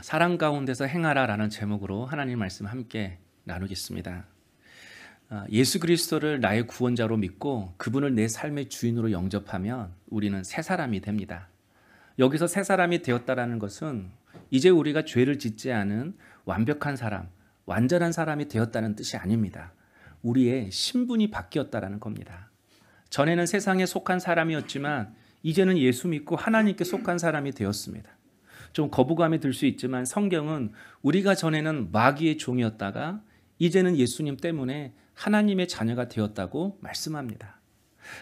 사랑 가운데서 행하라라는 제목으로 하나님 말씀 함께 나누겠습니다. 예수 그리스도를 나의 구원자로 믿고 그분을 내 삶의 주인으로 영접하면 우리는 새 사람이 됩니다. 여기서 새 사람이 되었다라는 것은 이제 우리가 죄를 짓지 않은 완벽한 사람, 완전한 사람이 되었다는 뜻이 아닙니다. 우리의 신분이 바뀌었다라는 겁니다. 전에는 세상에 속한 사람이었지만 이제는 예수 믿고 하나님께 속한 사람이 되었습니다. 좀 거부감이 들 수 있지만 성경은 우리가 전에는 마귀의 종이었다가 이제는 예수님 때문에 하나님의 자녀가 되었다고 말씀합니다.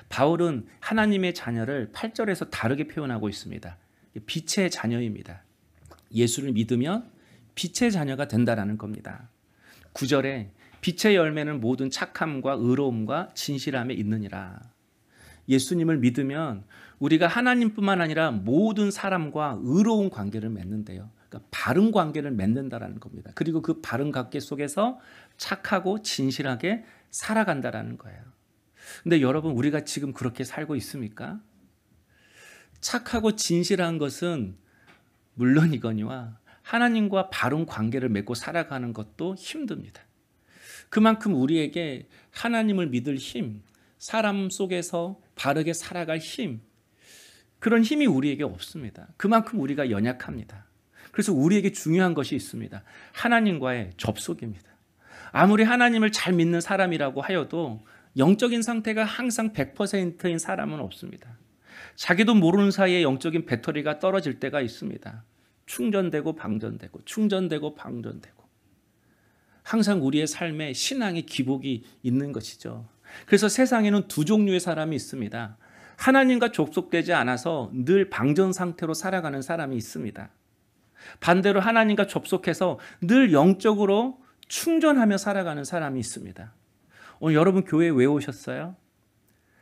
바울은 하나님의 자녀를 8절에서 다르게 표현하고 있습니다. 빛의 자녀입니다. 예수를 믿으면 빛의 자녀가 된다라는 겁니다. 9절에 빛의 열매는 모든 착함과 의로움과 진실함에 있느니라. 예수님을 믿으면 우리가 하나님뿐만 아니라 모든 사람과 의로운 관계를 맺는데요. 그러니까 바른 관계를 맺는다라는 겁니다. 그리고 그 바른 관계 속에서 착하고 진실하게 살아간다라는 거예요. 근데 여러분, 우리가 지금 그렇게 살고 있습니까? 착하고 진실한 것은 물론이거니와 하나님과 바른 관계를 맺고 살아가는 것도 힘듭니다. 그만큼 우리에게 하나님을 믿을 힘, 사람 속에서 바르게 살아갈 힘, 그런 힘이 우리에게 없습니다. 그만큼 우리가 연약합니다. 그래서 우리에게 중요한 것이 있습니다. 하나님과의 접속입니다. 아무리 하나님을 잘 믿는 사람이라고 하여도 영적인 상태가 항상 100%인 사람은 없습니다. 자기도 모르는 사이에 영적인 배터리가 떨어질 때가 있습니다. 충전되고 방전되고 충전되고 방전되고 항상 우리의 삶에 신앙의 기복이 있는 것이죠. 그래서 세상에는 두 종류의 사람이 있습니다. 하나님과 접속되지 않아서 늘 방전 상태로 살아가는 사람이 있습니다. 반대로 하나님과 접속해서 늘 영적으로 충전하며 살아가는 사람이 있습니다. 오늘 여러분 교회에 왜 오셨어요?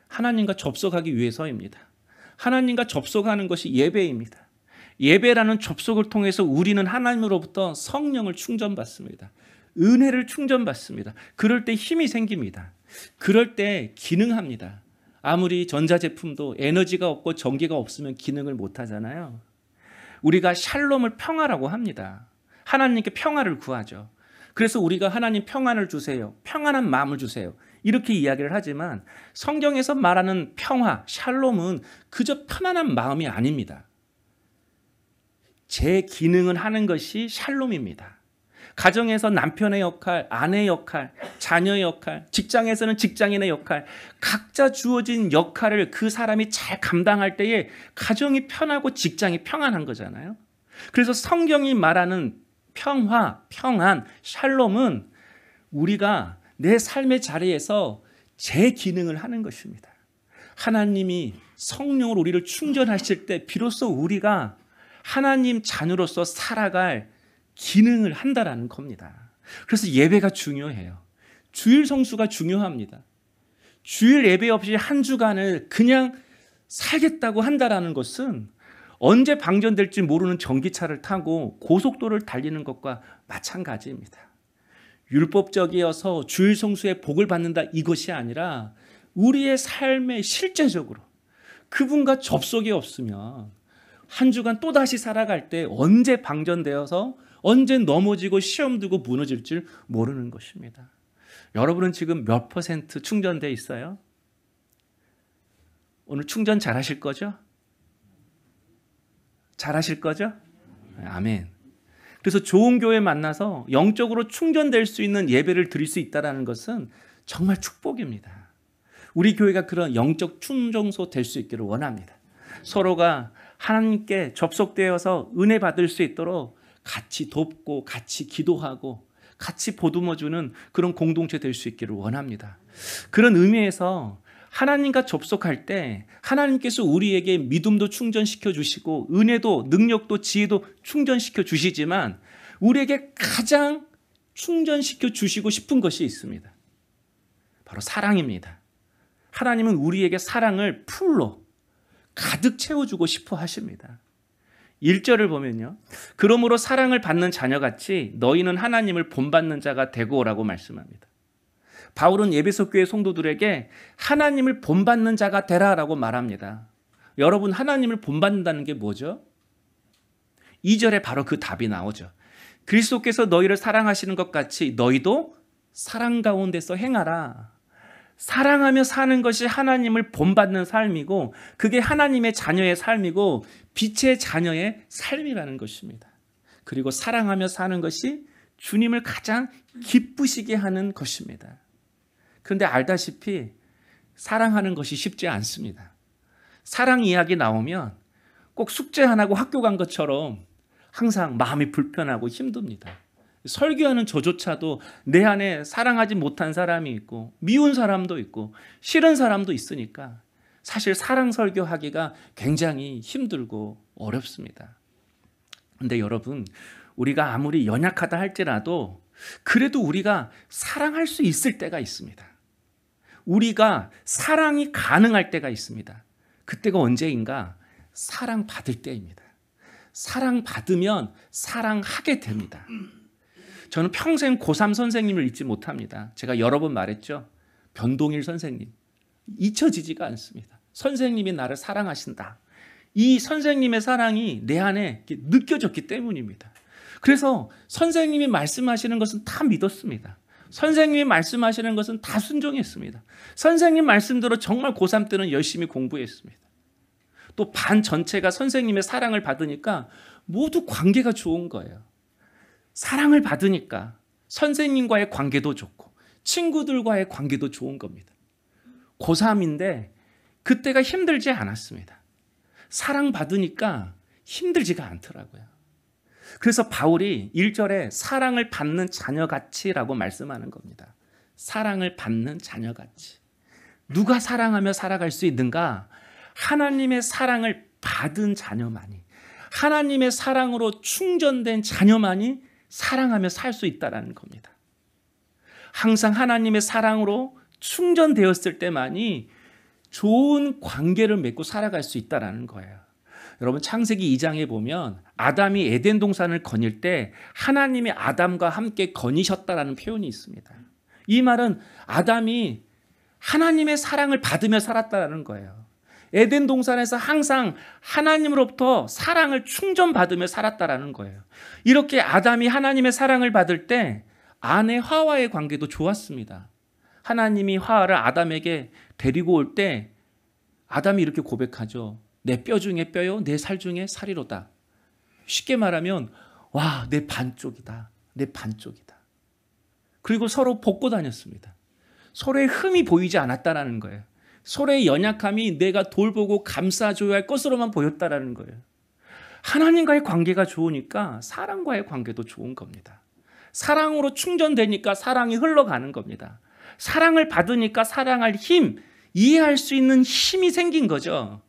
하나님과 접속하기 위해서입니다. 하나님과 접속하는 것이 예배입니다. 예배라는 접속을 통해서 우리는 하나님으로부터 성령을 충전받습니다. 은혜를 충전받습니다. 그럴 때 힘이 생깁니다. 그럴 때 기능합니다. 아무리 전자제품도 에너지가 없고 전기가 없으면 기능을 못 하잖아요. 우리가 샬롬을 평화라고 합니다. 하나님께 평화를 구하죠. 그래서 우리가 하나님 평안을 주세요. 평안한 마음을 주세요. 이렇게 이야기를 하지만 성경에서 말하는 평화, 샬롬은 그저 편안한 마음이 아닙니다. 제 기능을 하는 것이 샬롬입니다. 가정에서 남편의 역할, 아내의 역할, 자녀의 역할, 직장에서는 직장인의 역할, 각자 주어진 역할을 그 사람이 잘 감당할 때에 가정이 편하고 직장이 평안한 거잖아요. 그래서 성경이 말하는 평화, 평안, 샬롬은 우리가 내 삶의 자리에서 제 기능을 하는 것입니다. 하나님이 성령으로 우리를 충전하실 때 비로소 우리가 하나님 자녀로서 살아갈 기능을 한다라는 겁니다. 그래서 예배가 중요해요. 주일 성수가 중요합니다. 주일 예배 없이 한 주간을 그냥 살겠다고 한다라는 것은 언제 방전될지 모르는 전기차를 타고 고속도로를 달리는 것과 마찬가지입니다. 율법적이어서 주일 성수의 복을 받는다 이것이 아니라 우리의 삶에 실제적으로 그분과 접속이 없으면 한 주간 또다시 살아갈 때 언제 방전되어서 언제 넘어지고 시험 두고 무너질 줄 모르는 것입니다. 여러분은 지금 몇 % 충전되어 있어요? 오늘 충전 잘 하실 거죠? 잘 하실 거죠? 아멘. 그래서 좋은 교회 만나서 영적으로 충전될 수 있는 예배를 드릴 수 있다는 것은 정말 축복입니다. 우리 교회가 그런 영적 충전소 될 수 있기를 원합니다. 서로가 하나님께 접속되어서 은혜 받을 수 있도록 같이 돕고 같이 기도하고 같이 보듬어주는 그런 공동체 될 수 있기를 원합니다. 그런 의미에서 하나님과 접속할 때 하나님께서 우리에게 믿음도 충전시켜 주시고 은혜도 능력도 지혜도 충전시켜 주시지만 우리에게 가장 충전시켜 주시고 싶은 것이 있습니다. 바로 사랑입니다. 하나님은 우리에게 사랑을 풀로 가득 채워주고 싶어 하십니다. 1절을 보면요. 그러므로 사랑을 받는 자녀같이 너희는 하나님을 본받는 자가 되고 오라고 말씀합니다. 바울은 에베소 교회 성도들에게 하나님을 본받는 자가 되라라고 말합니다. 여러분, 하나님을 본받는다는 게 뭐죠? 2절에 바로 그 답이 나오죠. 그리스도께서 너희를 사랑하시는 것 같이 너희도 사랑 가운데서 행하라. 사랑하며 사는 것이 하나님을 본받는 삶이고 그게 하나님의 자녀의 삶이고 빛의 자녀의 삶이라는 것입니다. 그리고 사랑하며 사는 것이 주님을 가장 기쁘시게 하는 것입니다. 그런데 알다시피 사랑하는 것이 쉽지 않습니다. 사랑 이야기 나오면 꼭 숙제 안 하고 학교 간 것처럼 항상 마음이 불편하고 힘듭니다. 설교하는 저조차도 내 안에 사랑하지 못한 사람이 있고 미운 사람도 있고 싫은 사람도 있으니까 사실 사랑 설교하기가 굉장히 힘들고 어렵습니다. 그런데 여러분, 우리가 아무리 연약하다 할지라도 그래도 우리가 사랑할 수 있을 때가 있습니다. 우리가 사랑이 가능할 때가 있습니다. 그때가 언제인가? 사랑받을 때입니다. 사랑받으면 사랑하게 됩니다. 저는 평생 고3 선생님을 잊지 못합니다. 제가 여러 번 말했죠. 변동일 선생님. 잊혀지지가 않습니다. 선생님이 나를 사랑하신다. 이 선생님의 사랑이 내 안에 느껴졌기 때문입니다. 그래서 선생님이 말씀하시는 것은 다 믿었습니다. 선생님이 말씀하시는 것은 다 순종했습니다. 선생님 말씀대로 정말 고3 때는 열심히 공부했습니다. 또 반 전체가 선생님의 사랑을 받으니까 모두 관계가 좋은 거예요. 사랑을 받으니까 선생님과의 관계도 좋고 친구들과의 관계도 좋은 겁니다. 고3인데 그때가 힘들지 않았습니다. 사랑받으니까 힘들지가 않더라고요. 그래서 바울이 1절에 사랑을 받는 자녀같이라고 말씀하는 겁니다. 사랑을 받는 자녀같이. 누가 사랑하며 살아갈 수 있는가? 하나님의 사랑을 받은 자녀만이, 하나님의 사랑으로 충전된 자녀만이 사랑하며 살 수 있다는 겁니다. 항상 하나님의 사랑으로 충전되었을 때만이 좋은 관계를 맺고 살아갈 수 있다는 거예요. 여러분, 창세기 2장에 보면 아담이 에덴 동산을 거닐 때 하나님이 아담과 함께 거니셨다라는 표현이 있습니다. 이 말은 아담이 하나님의 사랑을 받으며 살았다는 거예요. 에덴 동산에서 항상 하나님으로부터 사랑을 충전받으며 살았다는 거예요. 이렇게 아담이 하나님의 사랑을 받을 때 아내 하와의 관계도 좋았습니다. 하나님이 하와를 아담에게 데리고 올 때 아담이 이렇게 고백하죠. 내 뼈 중에 뼈요, 내 살 중에 살이로다. 쉽게 말하면 와, 내 반쪽이다. 내 반쪽이다. 그리고 서로 벗고 다녔습니다. 서로의 흠이 보이지 않았다는 거예요. 서로의 연약함이 내가 돌보고 감싸줘야 할 것으로만 보였다는 거예요. 하나님과의 관계가 좋으니까 사랑과의 관계도 좋은 겁니다. 사랑으로 충전되니까 사랑이 흘러가는 겁니다. 사랑을 받으니까 사랑할 힘, 이해할 수 있는 힘이 생긴 거죠.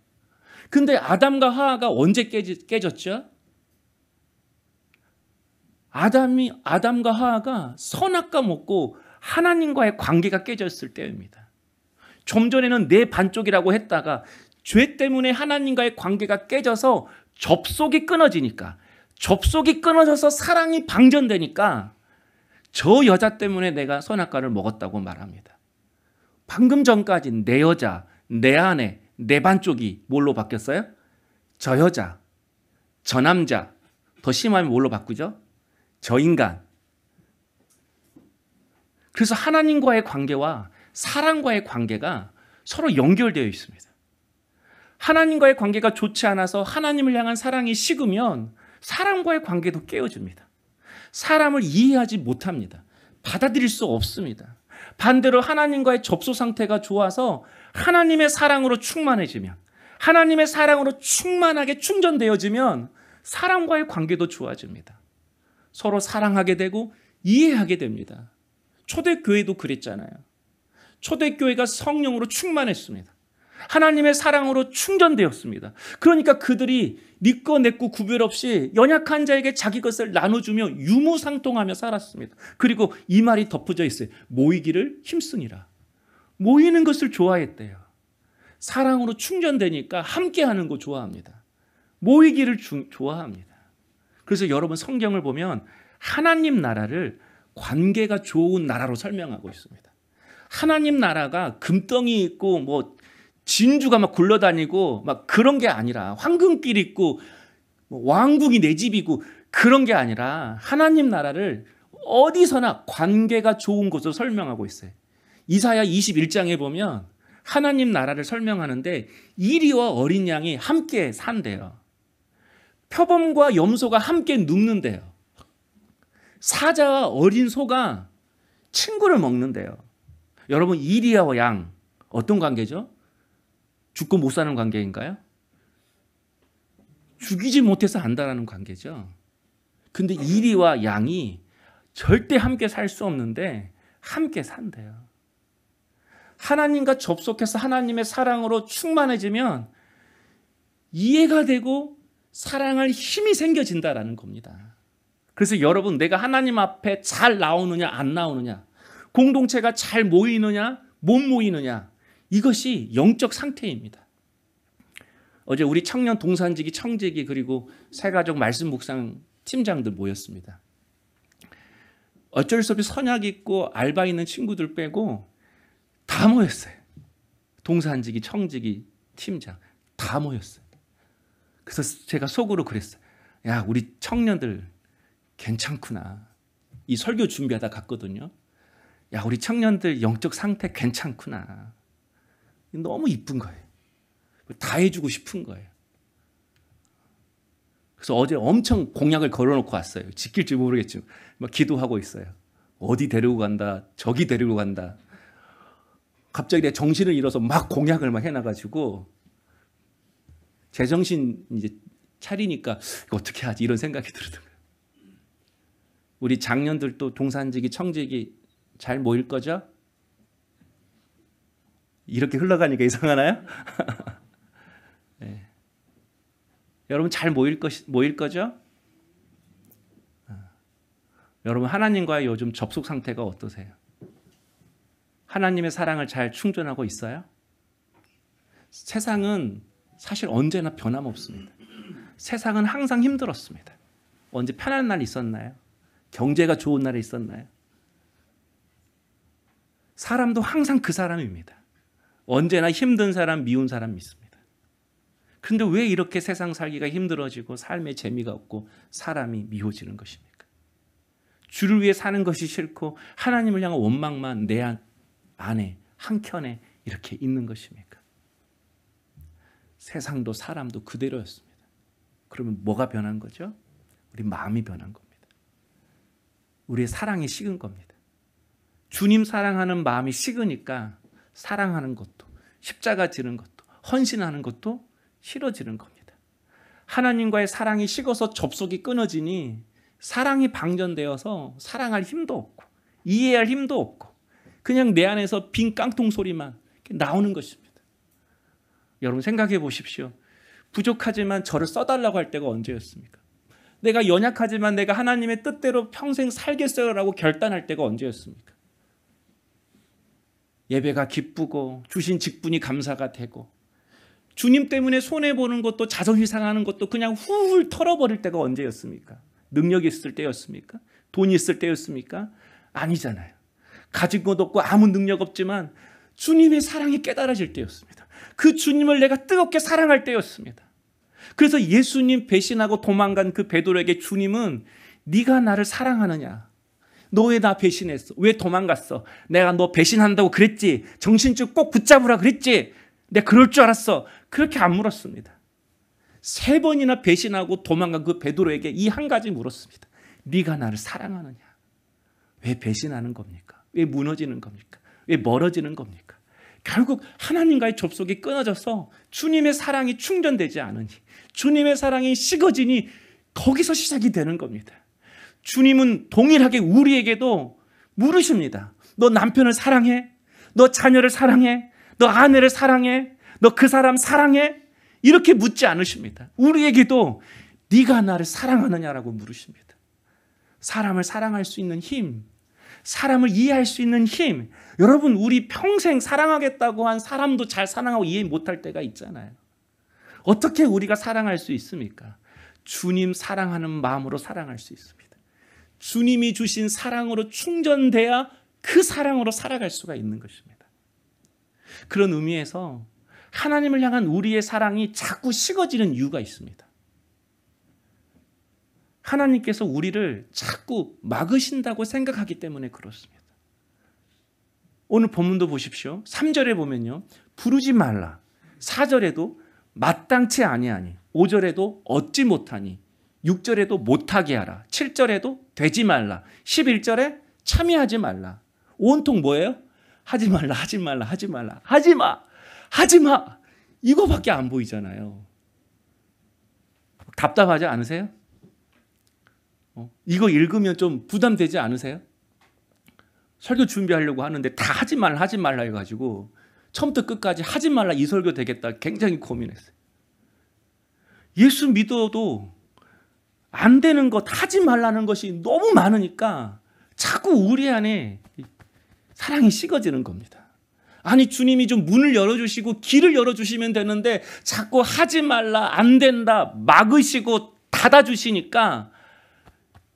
근데 아담과 하와가 언제 깨졌죠? 아담과 하와가 선악과 먹고 하나님과의 관계가 깨졌을 때입니다. 좀 전에는 내 반쪽이라고 했다가 죄 때문에 하나님과의 관계가 깨져서 접속이 끊어지니까, 접속이 끊어져서 사랑이 방전되니까 저 여자 때문에 내가 선악과를 먹었다고 말합니다. 방금 전까지 내 여자, 내 아내, 내 반쪽이 뭘로 바뀌었어요? 저 여자, 저 남자, 더 심하면 뭘로 바꾸죠? 저 인간. 그래서 하나님과의 관계와 사랑과의 관계가 서로 연결되어 있습니다. 하나님과의 관계가 좋지 않아서 하나님을 향한 사랑이 식으면 사람과의 관계도 깨어집니다. 사람을 이해하지 못합니다. 받아들일 수 없습니다. 반대로 하나님과의 접속 상태가 좋아서 하나님의 사랑으로 충만해지면, 하나님의 사랑으로 충만하게 충전되어지면 사람과의 관계도 좋아집니다. 서로 사랑하게 되고 이해하게 됩니다. 초대교회도 그랬잖아요. 초대교회가 성령으로 충만했습니다. 하나님의 사랑으로 충전되었습니다. 그러니까 그들이 니꺼 내꺼 구별 없이 연약한 자에게 자기 것을 나눠주며 유무상통하며 살았습니다. 그리고 이 말이 덧붙여 있어요. 모이기를 힘쓰니라. 모이는 것을 좋아했대요. 사랑으로 충전되니까 함께하는 거 좋아합니다. 모이기를 좋아합니다. 그래서 여러분, 성경을 보면 하나님 나라를 관계가 좋은 나라로 설명하고 있습니다. 하나님 나라가 금덩이 있고 뭐 진주가 막 굴러다니고 막 그런 게 아니라 황금길 있고 뭐 왕국이 내 집이고 그런 게 아니라 하나님 나라를 어디서나 관계가 좋은 곳으로 설명하고 있어요. 이사야 21장에 보면 하나님 나라를 설명하는데 이리와 어린 양이 함께 산대요. 표범과 염소가 함께 눕는데요. 사자와 어린 소가 친구를 먹는데요. 여러분, 이리와 양 어떤 관계죠? 죽고 못 사는 관계인가요? 죽이지 못해서 안다라는 관계죠. 근데 이리와 양이 절대 함께 살 수 없는데 함께 산대요. 하나님과 접속해서 하나님의 사랑으로 충만해지면 이해가 되고 사랑할 힘이 생겨진다라는 겁니다. 그래서 여러분, 내가 하나님 앞에 잘 나오느냐 안 나오느냐, 공동체가 잘 모이느냐 못 모이느냐, 이것이 영적 상태입니다. 어제 우리 청년 동산지기 청지기 그리고 새가족 말씀 묵상 팀장들 모였습니다. 어쩔 수 없이 선약 있고 알바 있는 친구들 빼고 다 모였어요. 동산지기 청지기 팀장 다 모였어요. 그래서 제가 속으로 그랬어요. 야, 우리 청년들 괜찮구나. 이 설교 준비하다 갔거든요. 야, 우리 청년들 영적 상태 괜찮구나. 너무 이쁜 거예요. 다 해주고 싶은 거예요. 그래서 어제 엄청 공약을 걸어놓고 왔어요. 지킬지 모르겠지만 막 기도하고 있어요. 어디 데리고 간다, 저기 데리고 간다. 갑자기 내 정신을 잃어서 막 공약을 막 해놔가지고 제정신 이제 차리니까 이거 어떻게 하지 이런 생각이 들더라고요. 우리 장년들도 동산지기 청지기 잘 모일 거죠? 이렇게 흘러가니까 이상하나요? 네. 여러분 잘 모일 거죠? 여러분 하나님과의 요즘 접속 상태가 어떠세요? 하나님의 사랑을 잘 충전하고 있어요? 세상은 사실 언제나 변함없습니다. 세상은 항상 힘들었습니다. 언제 편한 날 있었나요? 경제가 좋은 날이 있었나요? 사람도 항상 그 사람입니다. 언제나 힘든 사람, 미운 사람 있습니다. 그런데 왜 이렇게 세상 살기가 힘들어지고 삶의 재미가 없고 사람이 미워지는 것입니까? 주를 위해 사는 것이 싫고 하나님을 향한 원망만 내 안에 한켠에 이렇게 있는 것입니까? 세상도 사람도 그대로였습니다. 그러면 뭐가 변한 거죠? 우리 마음이 변한 겁니다. 우리의 사랑이 식은 겁니다. 주님 사랑하는 마음이 식으니까 사랑하는 것도, 십자가 지는 것도, 헌신하는 것도 싫어지는 겁니다. 하나님과의 사랑이 식어서 접속이 끊어지니 사랑이 방전되어서 사랑할 힘도 없고 이해할 힘도 없고 그냥 내 안에서 빈 깡통 소리만 나오는 것입니다. 여러분 생각해 보십시오. 부족하지만 저를 써달라고 할 때가 언제였습니까? 내가 연약하지만 내가 하나님의 뜻대로 평생 살겠어요라고 결단할 때가 언제였습니까? 예배가 기쁘고 주신 직분이 감사가 되고 주님 때문에 손해보는 것도 자존심 상하는 것도 그냥 훌훌 털어버릴 때가 언제였습니까? 능력이 있을 때였습니까? 돈이 있을 때였습니까? 아니잖아요. 가진 것 없고 아무 능력 없지만 주님의 사랑이 깨달아질 때였습니다. 그 주님을 내가 뜨겁게 사랑할 때였습니다. 그래서 예수님 배신하고 도망간 그 베드로에게 주님은 네가 나를 사랑하느냐? 너 왜 나 배신했어? 왜 도망갔어? 내가 너 배신한다고 그랬지? 정신줄 꼭 붙잡으라 그랬지? 내가 그럴 줄 알았어. 그렇게 안 물었습니다. 3번이나 배신하고 도망간 그 베드로에게 이 한 가지 물었습니다. 네가 나를 사랑하느냐? 왜 배신하는 겁니까? 왜 무너지는 겁니까? 왜 멀어지는 겁니까? 결국 하나님과의 접속이 끊어져서 주님의 사랑이 충전되지 않으니, 주님의 사랑이 식어지니 거기서 시작이 되는 겁니다. 주님은 동일하게 우리에게도 물으십니다. 너 남편을 사랑해? 너 자녀를 사랑해? 너 아내를 사랑해? 너 그 사람 사랑해? 이렇게 묻지 않으십니다. 우리에게도 네가 나를 사랑하느냐라고 물으십니다. 사람을 사랑할 수 있는 힘, 사람을 이해할 수 있는 힘. 여러분, 우리 평생 사랑하겠다고 한 사람도 잘 사랑하고 이해 못할 때가 있잖아요. 어떻게 우리가 사랑할 수 있습니까? 주님 사랑하는 마음으로 사랑할 수 있습니다. 주님이 주신 사랑으로 충전돼야 그 사랑으로 살아갈 수가 있는 것입니다. 그런 의미에서 하나님을 향한 우리의 사랑이 자꾸 식어지는 이유가 있습니다. 하나님께서 우리를 자꾸 막으신다고 생각하기 때문에 그렇습니다. 오늘 본문도 보십시오. 3절에 보면요. 부르지 말라. 4절에도 마땅치 아니하니, 5절에도 얻지 못하니, 6절에도 못하게 하라, 7절에도 되지 말라, 11절에 참여하지 말라. 온통 뭐예요? 하지 말라, 하지 말라, 하지 말라, 하지 마, 하지 마. 이거밖에 안 보이잖아요. 답답하지 않으세요? 이거 읽으면 좀 부담되지 않으세요? 설교 준비하려고 하는데 다 하지 말라, 하지 말라 해가지고 처음부터 끝까지 하지 말라 이 설교 되겠다 굉장히 고민했어요. 예수 믿어도 안 되는 것, 하지 말라는 것이 너무 많으니까 자꾸 우리 안에 사랑이 식어지는 겁니다. 아니, 주님이 좀 문을 열어주시고 길을 열어주시면 되는데 자꾸 하지 말라, 안 된다, 막으시고 닫아주시니까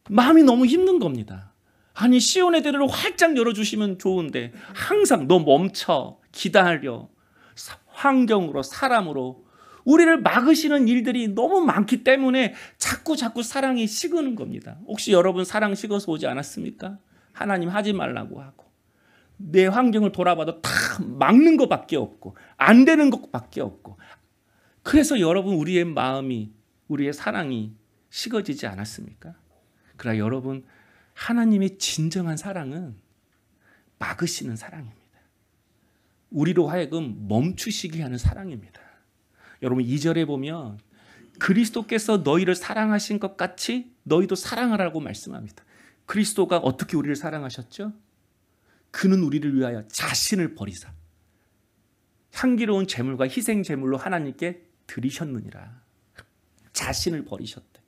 마음이 너무 힘든 겁니다. 아니, 시온의 대로를 활짝 열어주시면 좋은데 항상 너 멈춰, 기다려, 환경으로, 사람으로 우리를 막으시는 일들이 너무 많기 때문에 자꾸 사랑이 식는 겁니다. 혹시 여러분 사랑 식어서 오지 않았습니까? 하나님 하지 말라고 하고 내 환경을 돌아봐도 다 막는 것밖에 없고 안 되는 것밖에 없고, 그래서 여러분 우리의 마음이, 우리의 사랑이 식어지지 않았습니까? 그러나 여러분, 하나님의 진정한 사랑은 막으시는 사랑입니다. 우리로 하여금 멈추시게 하는 사랑입니다. 여러분 2절에 보면 그리스도께서 너희를 사랑하신 것 같이 너희도 사랑하라고 말씀합니다. 그리스도가 어떻게 우리를 사랑하셨죠? 그는 우리를 위하여 자신을 버리사 향기로운 제물과 희생 제물로 하나님께 드리셨느니라. 자신을 버리셨대.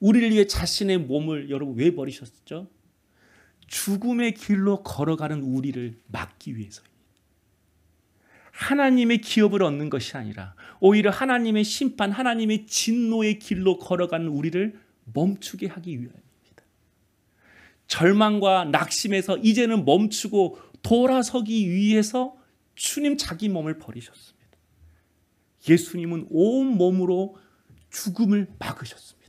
우리를 위해 자신의 몸을 여러분 왜 버리셨죠? 죽음의 길로 걸어가는 우리를 막기 위해서입니다. 하나님의 기업을 얻는 것이 아니라 오히려 하나님의 심판, 하나님의 진노의 길로 걸어가는 우리를 멈추게 하기 위함입니다. 절망과 낙심에서 이제는 멈추고 돌아서기 위해서 주님 자기 몸을 버리셨습니다. 예수님은 온 몸으로 죽음을 막으셨습니다.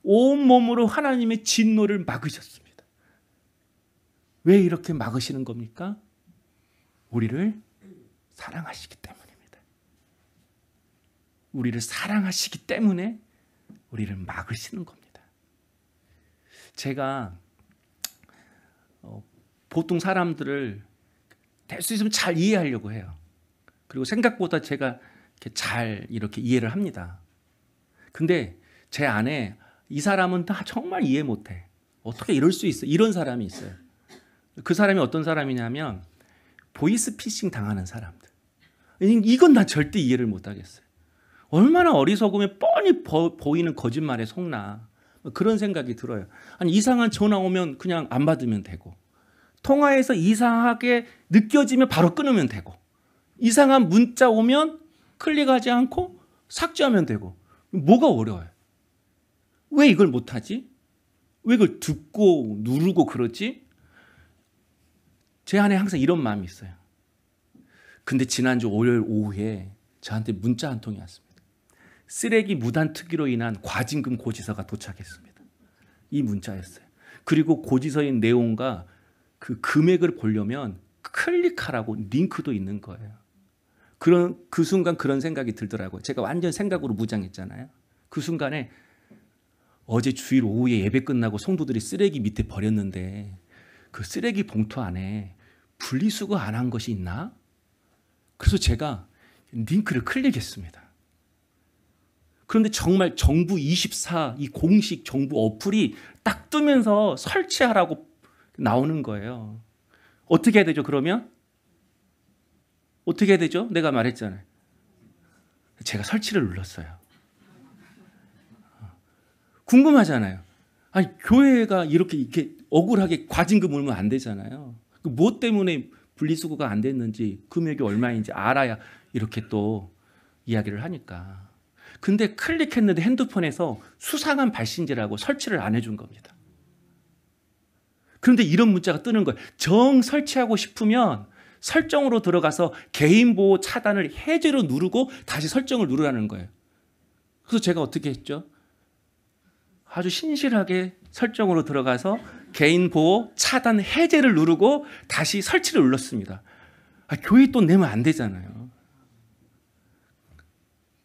온 몸으로 하나님의 진노를 막으셨습니다. 왜 이렇게 막으시는 겁니까? 우리를 사랑하시기 때문입니다. 우리를 사랑하시기 때문에 우리를 막으시는 겁니다. 제가 보통 사람들을 될 수 있으면 잘 이해하려고 해요. 그리고 생각보다 제가 잘 이렇게 이해를 합니다. 근데 제 안에 이 사람은 다 정말 이해 못해. 어떻게 이럴 수 있어? 이런 사람이 있어요. 그 사람이 어떤 사람이냐면 보이스피싱 당하는 사람들. 이건 나 절대 이해를 못하겠어요. 얼마나 어리석으면 뻔히 보이는 거짓말에 속나. 그런 생각이 들어요. 아니, 이상한 전화 오면 그냥 안 받으면 되고, 통화에서 이상하게 느껴지면 바로 끊으면 되고, 이상한 문자 오면 클릭하지 않고 삭제하면 되고, 뭐가 어려워요? 왜 이걸 못하지? 왜 이걸 듣고 누르고 그러지? 제 안에 항상 이런 마음이 있어요. 근데 지난주 월요일 오후에 저한테 문자 한 통이 왔습니다. 쓰레기 무단 투기로 인한 과징금 고지서가 도착했습니다. 이 문자였어요. 그리고 고지서의 내용과 그 금액을 보려면 클릭하라고 링크도 있는 거예요. 그 순간 그런 생각이 들더라고요. 제가 완전 생각으로 무장했잖아요. 그 순간에 어제 주일 오후에 예배 끝나고 성도들이 쓰레기 밑에 버렸는데 그 쓰레기 봉투 안에 분리수거 안 한 것이 있나? 그래서 제가 링크를 클릭했습니다. 그런데 정말 정부 24 이 공식 정부 어플이 딱 뜨면서 설치하라고 나오는 거예요. 어떻게 해야 되죠, 그러면? 어떻게 해야 되죠? 내가 말했잖아요. 제가 설치를 눌렀어요. 궁금하잖아요. 아니, 교회가 이렇게 억울하게 과징금 물면 안 되잖아요. 뭐 때문에 분리수거가 안 됐는지, 금액이 얼마인지 알아야 이렇게 또 이야기를 하니까. 근데 클릭했는데 핸드폰에서 수상한 발신지라고 설치를 안 해준 겁니다. 그런데 이런 문자가 뜨는 거예요. 정 설치하고 싶으면 설정으로 들어가서 개인보호 차단을 해제로 누르고 다시 설정을 누르라는 거예요. 그래서 제가 어떻게 했죠? 아주 신실하게 설정으로 들어가서 개인 보호 차단 해제를 누르고 다시 설치를 눌렀습니다. 교회 돈 내면 안 되잖아요.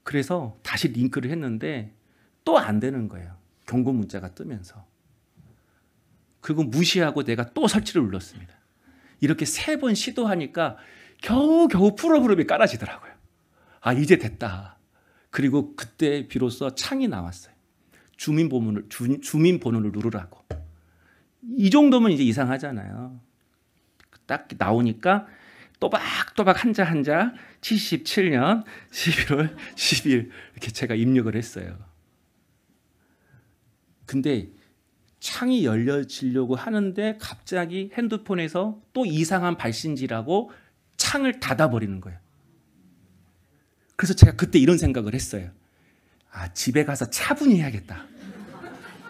그래서 다시 링크를 했는데 또 안 되는 거예요. 경고 문자가 뜨면서. 그리고 무시하고 내가 또 설치를 눌렀습니다. 이렇게 3번 시도하니까 겨우겨우 프로그램이 깔아지더라고요. 이제 됐다. 그리고 그때 비로소 창이 나왔어요. 주민번호를 누르라고. 이 정도면 이제 이상하잖아요. 딱 나오니까 또박또박 한자 77년 11월 10일 이렇게 제가 입력을 했어요. 근데 창이 열려지려고 하는데 갑자기 핸드폰에서 또 이상한 발신지라고 창을 닫아버리는 거예요. 그래서 제가 그때 이런 생각을 했어요. 집에 가서 차분히 해야겠다.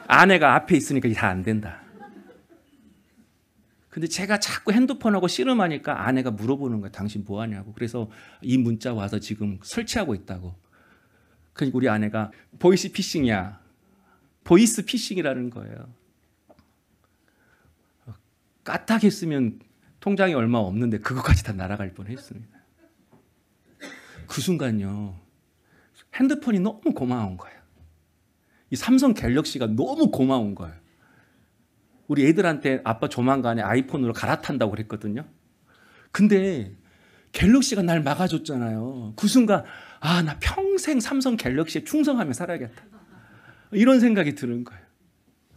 아내가 앞에 있으니까 다 안 된다. 근데 제가 자꾸 핸드폰하고 씨름하니까 아내가 물어보는 거예요. 당신 뭐 하냐고. 그래서 이 문자 와서 지금 설치하고 있다고. 그러니까 우리 아내가 보이스 피싱이야. 보이스 피싱이라는 거예요. 까딱했으면 통장에 얼마 없는데 그것까지 다 날아갈 뻔했습니다. 그 순간요. 핸드폰이 너무 고마운 거예요. 이 삼성 갤럭시가 너무 고마운 거예요. 우리 애들한테 아빠 조만간에 아이폰으로 갈아탄다고 그랬거든요. 근데 갤럭시가 날 막아줬잖아요. 그 순간 나 평생 삼성 갤럭시에 충성하며 살아야겠다. 이런 생각이 드는 거예요.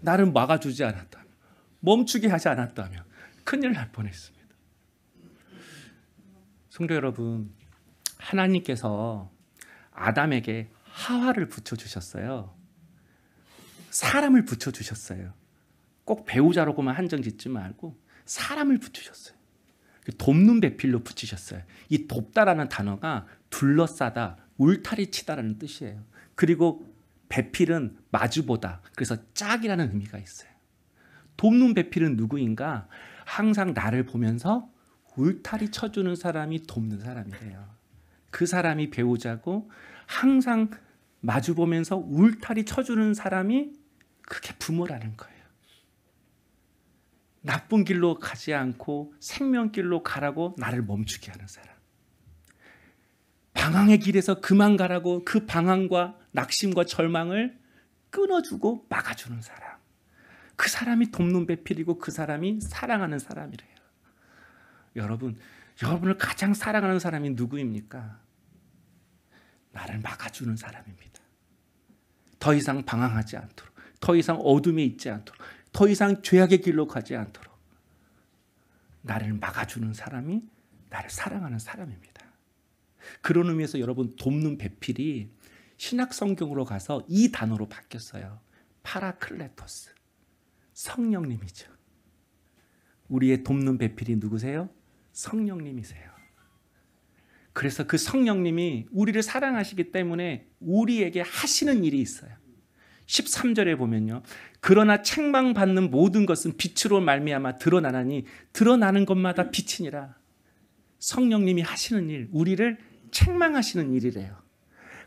나를 막아주지 않았다면, 멈추게 하지 않았다면 큰일 날 뻔했습니다. 성도 여러분, 하나님께서 아담에게 하와를 붙여주셨어요. 사람을 붙여주셨어요. 꼭 배우자로만 한정 짓지 말고 사람을 붙이셨어요. 돕는 배필로 붙이셨어요. 이 돕다라는 단어가 둘러싸다, 울타리치다라는 뜻이에요. 그리고 배필은 마주보다, 그래서 짝이라는 의미가 있어요. 돕는 배필은 누구인가? 항상 나를 보면서 울타리 쳐주는 사람이 돕는 사람이래요. 그 사람이 배우자고 항상 마주보면서 울타리 쳐주는 사람이 그게 부모라는 거예요. 나쁜 길로 가지 않고 생명길로 가라고 나를 멈추게 하는 사람. 방황의 길에서 그만 가라고 그 방황과 낙심과 절망을 끊어주고 막아주는 사람. 그 사람이 돕는 배필이고 그 사람이 사랑하는 사람이래요. 여러분을 가장 사랑하는 사람이 누구입니까? 나를 막아주는 사람입니다. 더 이상 방황하지 않도록, 더 이상 어둠에 있지 않도록, 더 이상 죄악의 길로 가지 않도록 나를 막아주는 사람이 나를 사랑하는 사람입니다. 그런 의미에서 여러분, 돕는 배필이 신약 성경으로 가서 이 단어로 바뀌었어요. 파라클레토스, 성령님이죠. 우리의 돕는 배필이 누구세요? 성령님이세요. 그래서 그 성령님이 우리를 사랑하시기 때문에 우리에게 하시는 일이 있어요. 13절에 보면요. 그러나 책망받는 모든 것은 빛으로 말미암아 드러나나니 드러나는 것마다 빛이니라. 성령님이 하시는 일, 우리를 책망하시는 일이래요.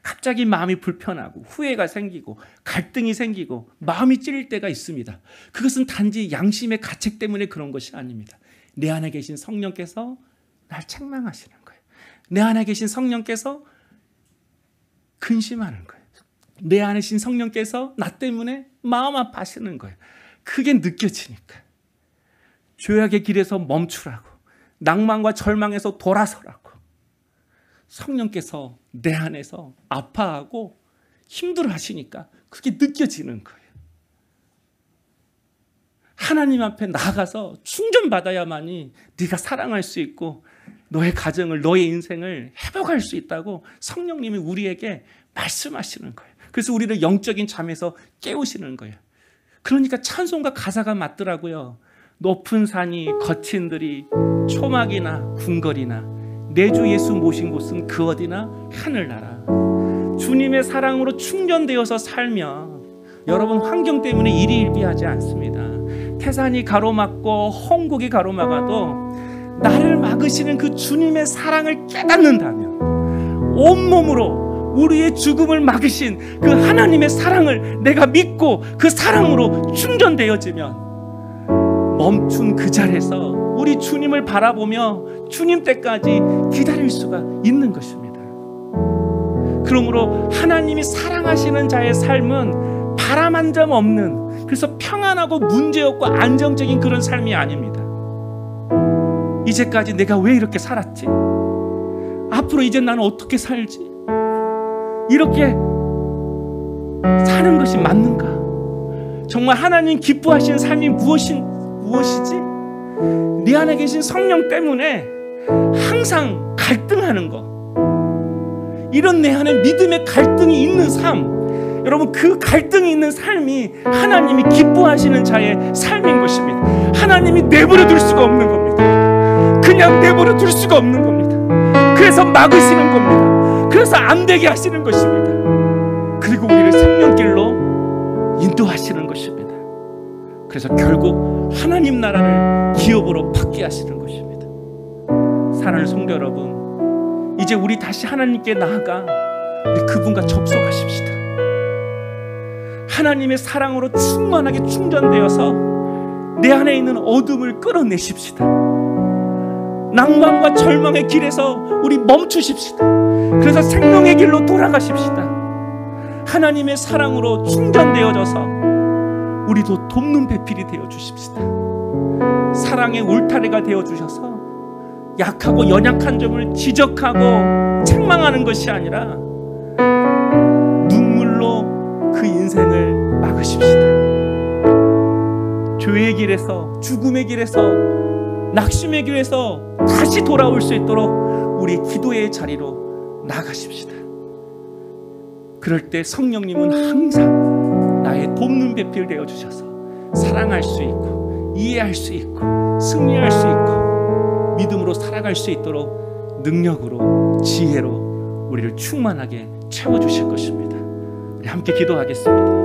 갑자기 마음이 불편하고 후회가 생기고 갈등이 생기고 마음이 찔릴 때가 있습니다. 그것은 단지 양심의 가책 때문에 그런 것이 아닙니다. 내 안에 계신 성령께서 날 책망하시는 거예요. 내 안에 계신 성령께서 근심하는 거예요. 내 안에 계신 성령께서 나 때문에 마음 아파하시는 거예요. 그게 느껴지니까 죄악의 길에서 멈추라고, 낭만과 절망에서 돌아서라고 성령께서 내 안에서 아파하고 힘들어하시니까 그게 느껴지는 거예요. 하나님 앞에 나아가서 충전받아야만이 네가 사랑할 수 있고 너의 가정을, 너의 인생을 회복할 수 있다고 성령님이 우리에게 말씀하시는 거예요. 그래서 우리를 영적인 잠에서 깨우시는 거예요. 그러니까 찬송가 가사가 맞더라고요. 높은 산이 거친 들이 초막이나 궁궐이나 내 주 예수 모신 곳은 그 어디나 하늘나라. 주님의 사랑으로 충전되어서 살면 여러분 환경 때문에 일희일비하지 않습니다. 태산이 가로막고 홍곡이 가로막아도 나를 막으시는 그 주님의 사랑을 깨닫는다면 온몸으로 우리의 죽음을 막으신 그 하나님의 사랑을 내가 믿고 그 사랑으로 충전되어지면 멈춘 그 자리에서 우리 주님을 바라보며 주님 때까지 기다릴 수가 있는 것입니다. 그러므로 하나님이 사랑하시는 자의 삶은 바람 한 점 없는, 그래서 평안하고 문제없고 안정적인 그런 삶이 아닙니다. 이제까지 내가 왜 이렇게 살았지? 앞으로 이제 나는 어떻게 살지? 이렇게 사는 것이 맞는가? 정말 하나님 기뻐하시는 삶이 무엇이지? 내 안에 계신 성령 때문에 항상 갈등하는 것, 이런 내 안에 믿음의 갈등이 있는 삶, 여러분, 그 갈등이 있는 삶이 하나님이 기뻐하시는 자의 삶인 것입니다. 하나님이 내버려 둘 수가 없는 겁니다. 그냥 내버려 둘 수가 없는 겁니다. 그래서 막으시는 겁니다. 그래서 안 되게 하시는 것입니다. 그리고 우리를 생명길로 인도하시는 것입니다. 그래서 결국 하나님 나라를 기업으로 받게 하시는 것입니다. 사랑하는 성도 여러분, 이제 우리 다시 하나님께 나아가 그분과 접속하십시다. 하나님의 사랑으로 충만하게 충전되어서 내 안에 있는 어둠을 끌어내십시다. 낭만과 절망의 길에서 우리 멈추십시다. 그래서 생명의 길로 돌아가십시다. 하나님의 사랑으로 충전되어져서 우리도 돕는 배필이 되어 주십시다. 사랑의 울타리가 되어 주셔서 약하고 연약한 점을 지적하고 책망하는 것이 아니라 눈물로 그 인생을 막으십시다. 죄의 길에서, 죽음의 길에서, 낙심의 길에서 다시 돌아올 수 있도록 우리 기도의 자리로 나가십시다. 그럴 때 성령님은 항상 나의 돕는 배필 되어 주셔서 사랑할 수 있고, 이해할 수 있고, 승리할 수 있고, 믿음으로 살아갈 수 있도록 능력으로, 지혜로 우리를 충만하게 채워주실 것입니다. 우리 함께 기도하겠습니다.